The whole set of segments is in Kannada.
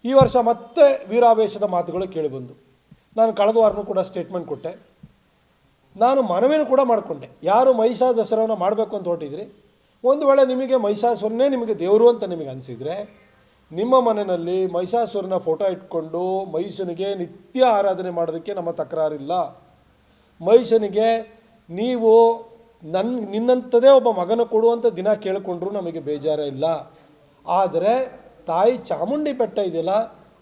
ಈ ವರ್ಷ ಮತ್ತೆ ವೀರಾವೇಶದ ಮಾತುಗಳು ಕೇಳಿಬಂದು. ನಾನು ಕಳೆದ ವಾರನೂ ಕೂಡ ಸ್ಟೇಟ್ಮೆಂಟ್ ಕೊಟ್ಟೆ. ನಾನು ಮನವಿನೂ ಕೂಡ ಮಾಡಿಕೊಂಡೆ, ಯಾರು ಮಹಿಷಾ ದಸರಾವನ್ನು ಮಾಡಬೇಕು ಅಂತ ಹೊರಟಿದ್ರಿ, ಒಂದು ವೇಳೆ ನಿಮಗೆ ಮಹಿಷಾಸುರನೇ ನಿಮಗೆ ದೇವರು ಅಂತ ನಿಮಗೆ ಅನಿಸಿದರೆ, ನಿಮ್ಮ ಮನೆಯಲ್ಲಿ ಮಹಿಷಾಸುರನ ಫೋಟೋ ಇಟ್ಕೊಂಡು ಮಹಿಷನಿಗೆ ನಿತ್ಯ ಆರಾಧನೆ ಮಾಡೋದಕ್ಕೆ ನಮ್ಮ ತಕರಾರಿಲ್ಲ. ಮಹಿಷನಿಗೆ ನೀವು ನಿನ್ನಂಥದೇ ಒಬ್ಬ ಮಗನ ಕೊಡುವಂಥ ದಿನ ಕೇಳಿಕೊಂಡ್ರೂ ನಮಗೆ ಬೇಜಾರ ಇಲ್ಲ. ಆದರೆ ತಾಯಿ ಚಾಮುಂಡಿ ಬೆಟ್ಟ ಇದೆಯಲ್ಲ,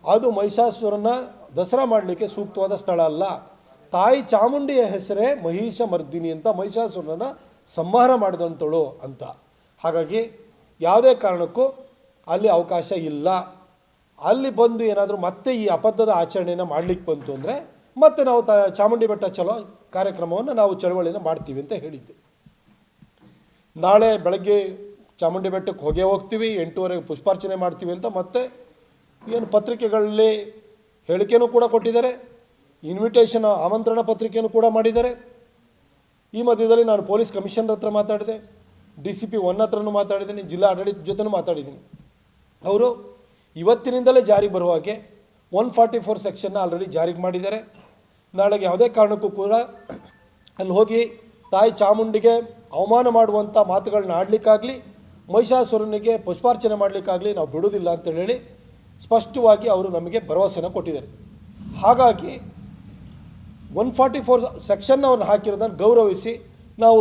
ಅದು ಮಹಿಷಾಸುರನ ದಸರಾ ಮಾಡಲಿಕ್ಕೆ ಸೂಕ್ತವಾದ ಸ್ಥಳ ಅಲ್ಲ. ತಾಯಿ ಚಾಮುಂಡಿಯ ಹೆಸರೇ ಮಹಿಷ ಮರ್ದಿನಿ ಅಂತ, ಮಹಿಷಾಸುರನ ಸಂಹಾರ ಮಾಡಿದಂಥಳು ಅಂತ. ಹಾಗಾಗಿ ಯಾವುದೇ ಕಾರಣಕ್ಕೂ ಅಲ್ಲಿ ಅವಕಾಶ ಇಲ್ಲ. ಅಲ್ಲಿ ಬಂದು ಏನಾದರೂ ಮತ್ತೆ ಈ ಅಬದ್ಧದ ಆಚರಣೆಯನ್ನು ಮಾಡಲಿಕ್ಕೆ ಬಂತು ಅಂದರೆ ಮತ್ತೆ ನಾವು ಚಾಮುಂಡಿ ಬೆಟ್ಟ ಚಲೋ ಕಾರ್ಯಕ್ರಮವನ್ನು ನಾವು ಚಳವಳಿನ ಮಾಡ್ತೀವಿ ಅಂತ ಹೇಳಿದ್ದೆ. ನಾಳೆ ಬೆಳಗ್ಗೆ ಚಾಮುಂಡಿ ಬೆಟ್ಟಕ್ಕೆ ಹೋಗ್ತೀವಿ, 8:30ಗೆ ಪುಷ್ಪಾರ್ಚನೆ ಮಾಡ್ತೀವಿ ಅಂತ ಮತ್ತೆ ಏನು ಪತ್ರಿಕೆಗಳಲ್ಲಿ ಹೇಳಿಕೆಯೂ ಕೂಡ ಕೊಟ್ಟಿದ್ದಾರೆ, ಇನ್ವಿಟೇಷನ್ ಆಮಂತ್ರಣ ಪತ್ರಿಕೆಯನ್ನು ಕೂಡ ಮಾಡಿದ್ದಾರೆ. ಈ ಮಧ್ಯದಲ್ಲಿ ನಾನು ಪೊಲೀಸ್ ಕಮಿಷನರ್ ಹತ್ರ ಮಾತಾಡಿದೆ, DCP 1 ಹತ್ರನೂ ಮಾತಾಡಿದ್ದೀನಿ, ಜಿಲ್ಲಾ ಆಡಳಿತ ಜೊತೆನೂ ಮಾತಾಡಿದ್ದೀನಿ. ಅವರು ಇವತ್ತಿನಿಂದಲೇ ಜಾರಿಗೆ ಬರುವ ಹಾಗೆ 144 ಸೆಕ್ಷನ್ನ ಆಲ್ರೆಡಿ ಜಾರಿಗೆ ಮಾಡಿದ್ದಾರೆ. ನಾಳೆಗೆ ಯಾವುದೇ ಕಾರಣಕ್ಕೂ ಕೂಡ ಅಲ್ಲಿ ಹೋಗಿ ತಾಯಿ ಚಾಮುಂಡಿಗೆ ಅವಮಾನ ಮಾಡುವಂಥ ಮಾತುಗಳನ್ನ ಆಡಲಿಕ್ಕಾಗಲಿ, ಮಹಿಷಾಸುರನಿಗೆ ಪುಷ್ಪಾರ್ಚನೆ ಮಾಡಲಿಕ್ಕಾಗಲಿ ನಾವು ಬಿಡೋದಿಲ್ಲ ಅಂತೇಳಿ ಸ್ಪಷ್ಟವಾಗಿ ಅವರು ನಮಗೆ ಭರವಸೆನ ಕೊಟ್ಟಿದ್ದಾರೆ. ಹಾಗಾಗಿ 144 ಸೆಕ್ಷನ್ನ ಅವ್ರನ್ನ ಹಾಕಿರೋದನ್ನು ಗೌರವಿಸಿ ನಾವು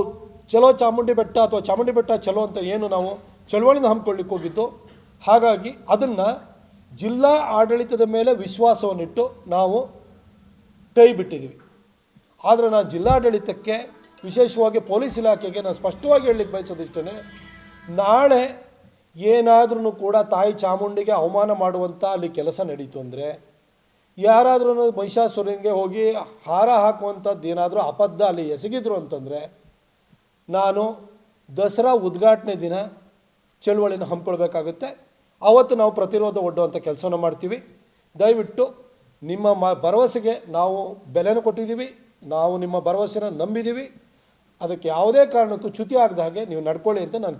ಚಲೋ ಚಾಮುಂಡಿ ಬೆಟ್ಟ ಅಥವಾ ಚಾಮುಂಡಿ ಬೆಟ್ಟ ಚಲೋ ಅಂತ ಏನು ನಾವು ಚಳವಳಿನ ಹಮ್ಮಿಕೊಳ್ಳಿಕ್ಕೆ ಹೋಗಿದ್ದು, ಹಾಗಾಗಿ ಅದನ್ನು ಜಿಲ್ಲಾ ಆಡಳಿತದ ಮೇಲೆ ವಿಶ್ವಾಸವನ್ನಿಟ್ಟು ನಾವು ಕೈ ಬಿಟ್ಟಿದ್ದೀವಿ. ಆದರೆ ನಾನು ಜಿಲ್ಲಾಡಳಿತಕ್ಕೆ, ವಿಶೇಷವಾಗಿ ಪೊಲೀಸ್ ಇಲಾಖೆಗೆ ನಾನು ಸ್ಪಷ್ಟವಾಗಿ ಹೇಳಲಿಕ್ಕೆ ಬಯಸೋದಿಷ್ಟೇ, ನಾಳೆ ಏನಾದ್ರೂ ಕೂಡ ತಾಯಿ ಚಾಮುಂಡಿಗೆ ಅವಮಾನ ಮಾಡುವಂಥ ಅಲ್ಲಿ ಕೆಲಸ ನಡೀತು ಅಂದರೆ, ಯಾರಾದ್ರೂ ಮಹಿಷಾಸುರನಿಗೆ ಹೋಗಿ ಹಾರ ಹಾಕುವಂಥದ್ದು ಏನಾದರೂ ಅಬದ್ಧ ಅಲ್ಲಿ ಎಸಗಿದ್ರು ಅಂತಂದರೆ, ನಾನು ದಸರಾ ಉದ್ಘಾಟನೆ ದಿನ ಚಳುವಳಿನ ಹಮ್ಮಿಕೊಳ್ಬೇಕಾಗುತ್ತೆ. ಆವತ್ತು ನಾವು ಪ್ರತಿರೋಧ ಒಡ್ಡುವಂಥ ಕೆಲಸವನ್ನು ಮಾಡ್ತೀವಿ. ದಯವಿಟ್ಟು ನಿಮ್ಮ ಭರವಸೆಗೆ ನಾವು ಬೆಲೆನೂ ಕೊಟ್ಟಿದ್ದೀವಿ, ನಾವು ನಿಮ್ಮ ಭರವಸೆನ ನಂಬಿದ್ದೀವಿ. ಅದಕ್ಕೆ ಯಾವುದೇ ಕಾರಣಕ್ಕೂ ಚ್ಯುತಿ ಆಗದ ಹಾಗೆ ನೀವು ನಡ್ಕೊಳ್ಳಿ ಅಂತ ನಾನು